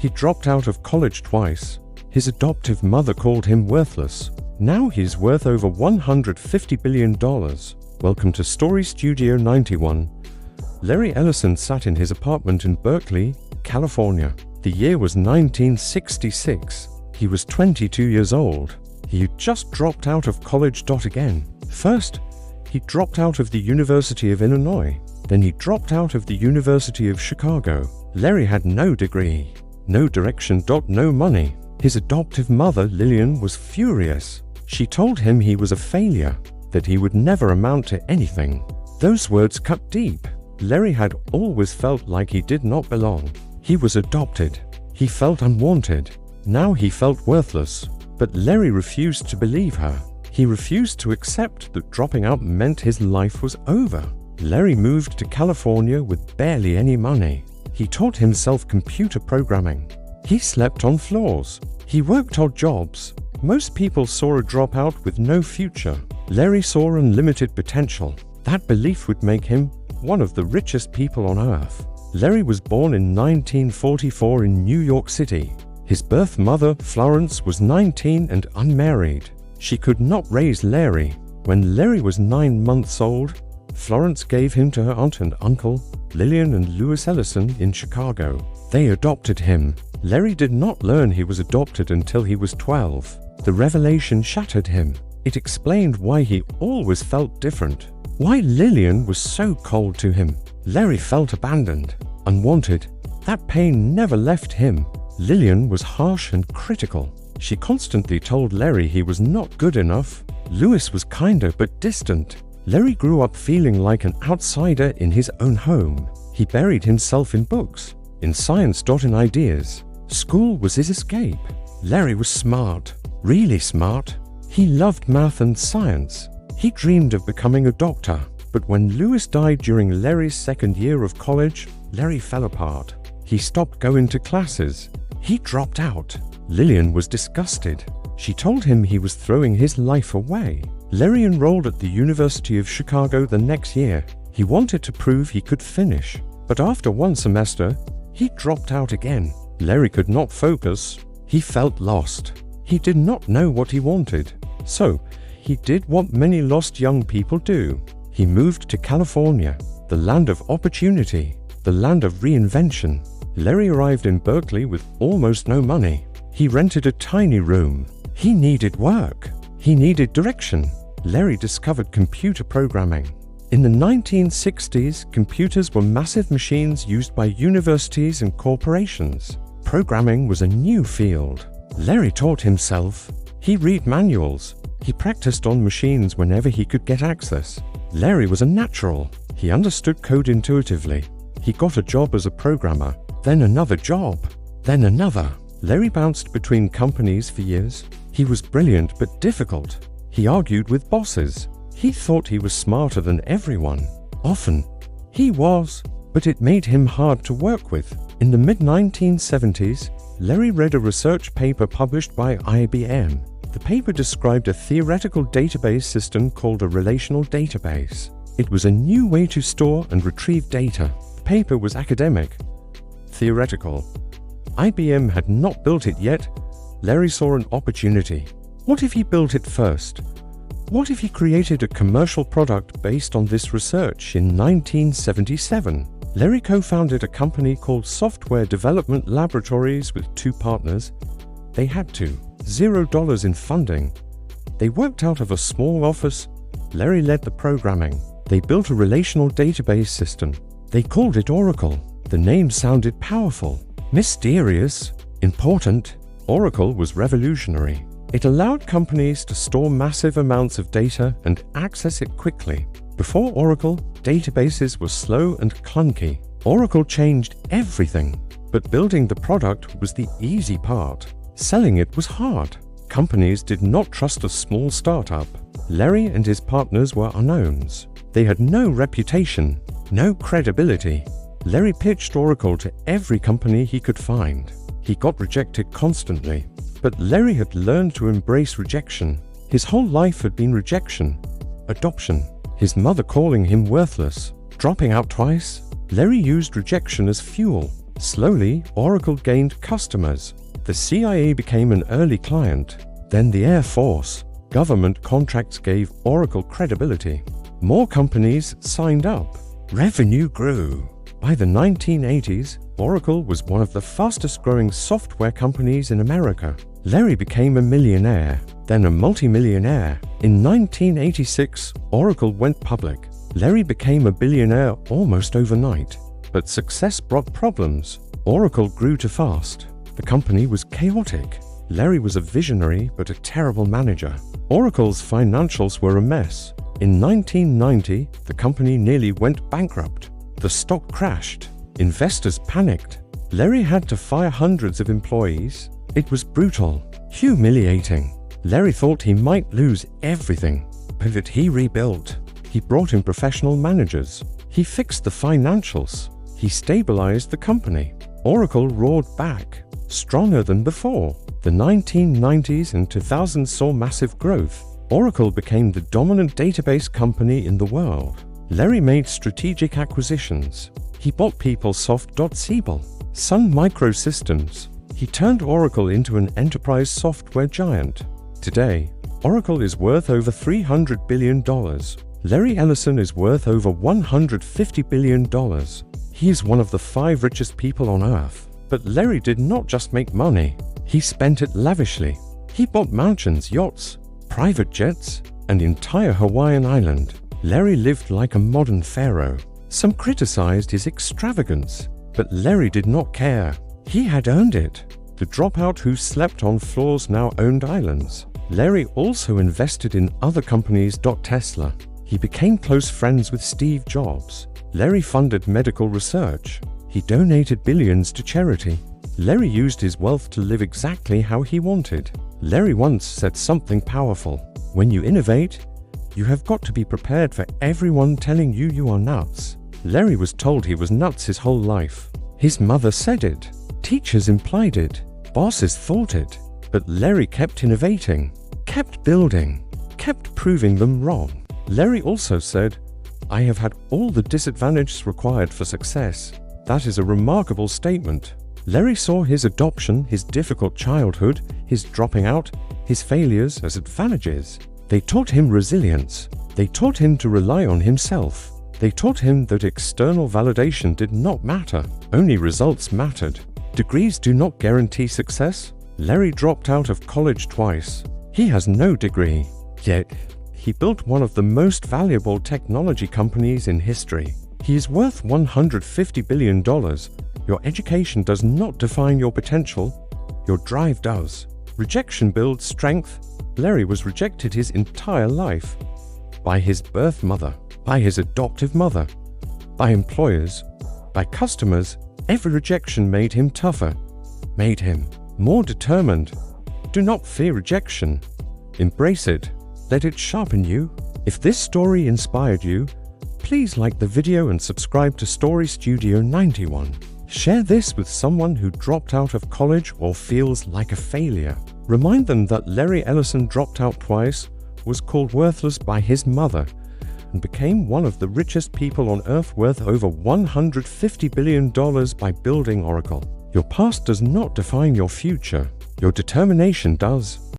He dropped out of college twice. His adoptive mother called him worthless. Now he's worth over $150 billion. Welcome to Story Studio 91. Larry Ellison sat in his apartment in Berkeley, California. The year was 1966. He was 22 years old. He had just dropped out of college. Again. First, he dropped out of the University of Illinois. Then he dropped out of the University of Chicago. Larry had no degree, no direction. No money. His adoptive mother, Lillian, was furious. She told him he was a failure, that he would never amount to anything. Those words cut deep. Larry had always felt like he did not belong. He was adopted. He felt unwanted. Now he felt worthless. But Larry refused to believe her. He refused to accept that dropping out meant his life was over. Larry moved to California with barely any money. He taught himself computer programming. He slept on floors. He worked odd jobs. Most people saw a dropout with no future. Larry saw unlimited potential. That belief would make him one of the richest people on earth. Larry was born in 1944 in New York City. His birth mother, Florence, was 19 and unmarried. She could not raise Larry. When Larry was 9 months old, Florence gave him to her aunt and uncle, Lillian and Louis Ellison, in Chicago. They adopted him. Larry did not learn he was adopted until he was 12. The revelation shattered him. It explained why he always felt different, why Lillian was so cold to him. Larry felt abandoned, unwanted. That pain never left him. Lillian was harsh and critical. She constantly told Larry he was not good enough. Louis was kinder but distant. Larry grew up feeling like an outsider in his own home. He buried himself in books, in science. In ideas. School was his escape. Larry was smart, really smart. He loved math and science. He dreamed of becoming a doctor. But when Louis died during Larry's second year of college, Larry fell apart. He stopped going to classes. He dropped out. Lillian was disgusted. She told him he was throwing his life away. Larry enrolled at the University of Chicago the next year. He wanted to prove he could finish. But after one semester, he dropped out again. Larry could not focus. He felt lost. He did not know what he wanted. So, he did what many lost young people do. He moved to California, the land of opportunity, the land of reinvention. Larry arrived in Berkeley with almost no money. He rented a tiny room. He needed work. He needed direction. Larry discovered computer programming. In the 1960s, computers were massive machines used by universities and corporations. Programming was a new field. Larry taught himself. He read manuals. He practiced on machines whenever he could get access. Larry was a natural. He understood code intuitively. He got a job as a programmer, then another job, then another. Larry bounced between companies for years. He was brilliant but difficult. He argued with bosses. He thought he was smarter than everyone. Often, he was, but it made him hard to work with. In the mid-1970s, Larry read a research paper published by IBM. The paper described a theoretical database system called a relational database. It was a new way to store and retrieve data. The paper was academic, theoretical. IBM had not built it yet. Larry saw an opportunity. What if he built it first? What if he created a commercial product based on this research in 1977? Larry co-founded a company called Software Development Laboratories with 2 partners. They had $0 in funding. They worked out of a small office. Larry led the programming. They built a relational database system. They called it Oracle. The name sounded powerful, mysterious, important. Oracle was revolutionary. It allowed companies to store massive amounts of data and access it quickly. Before Oracle, databases were slow and clunky. Oracle changed everything. But building the product was the easy part. Selling it was hard. Companies did not trust a small startup. Larry and his partners were unknowns. They had no reputation, no credibility. Larry pitched Oracle to every company he could find. He got rejected constantly. But Larry had learned to embrace rejection. His whole life had been rejection, adoption, his mother calling him worthless, dropping out twice. Larry used rejection as fuel. Slowly, Oracle gained customers. The CIA became an early client. Then the Air Force. Government contracts gave Oracle credibility. More companies signed up. Revenue grew. By the 1980s, Oracle was one of the fastest-growing software companies in America. Larry became a millionaire, then a multimillionaire. In 1986, Oracle went public. Larry became a billionaire almost overnight. But success brought problems. Oracle grew too fast. The company was chaotic. Larry was a visionary but a terrible manager. Oracle's financials were a mess. In 1990, the company nearly went bankrupt. The stock crashed. Investors panicked. Larry had to fire hundreds of employees. It was brutal, humiliating. Larry thought he might lose everything, but he rebuilt. He brought in professional managers. He fixed the financials. He stabilized the company. Oracle roared back, stronger than before. The 1990s and 2000s saw massive growth. Oracle became the dominant database company in the world. Larry made strategic acquisitions. He bought PeopleSoft.Siebel, Sun Microsystems. He turned Oracle into an enterprise software giant. Today, Oracle is worth over $300 billion. Larry Ellison is worth over $150 billion. He is one of the 5 richest people on earth. But Larry did not just make money. He spent it lavishly. He bought mansions, yachts, private jets, and entire Hawaiian island. Larry lived like a modern pharaoh. Some criticized his extravagance, but Larry did not care. He had earned it. The dropout who slept on floors now owned islands. Larry also invested in other companies. Tesla. He became close friends with Steve Jobs. Larry funded medical research. He donated billions to charity. Larry used his wealth to live exactly how he wanted. Larry once said something powerful. When you innovate, you have got to be prepared for everyone telling you you are nuts. Larry was told he was nuts his whole life. His mother said it. Teachers implied it. Bosses thought it. But Larry kept innovating, kept building, kept proving them wrong. Larry also said, "I have had all the disadvantages required for success." That is a remarkable statement. Larry saw his adoption, his difficult childhood, his dropping out, his failures as advantages. They taught him resilience. They taught him to rely on himself. They taught him that external validation did not matter. Only results mattered. Degrees do not guarantee success. Larry dropped out of college twice. He has no degree. Yet, he built one of the most valuable technology companies in history. He is worth $150 billion. Your education does not define your potential. Your drive does. Rejection builds strength. Larry was rejected his entire life. By his birth mother, by his adoptive mother, by employers, by customers. Every rejection made him tougher, made him more determined. Do not fear rejection. Embrace it. Let it sharpen you. If this story inspired you, please like the video and subscribe to Story Studio 91. Share this with someone who dropped out of college or feels like a failure. Remind them that Larry Ellison dropped out twice, was called worthless by his mother, and became one of the richest people on earth, worth over $150 billion by building Oracle. Your past does not define your future. Your determination does.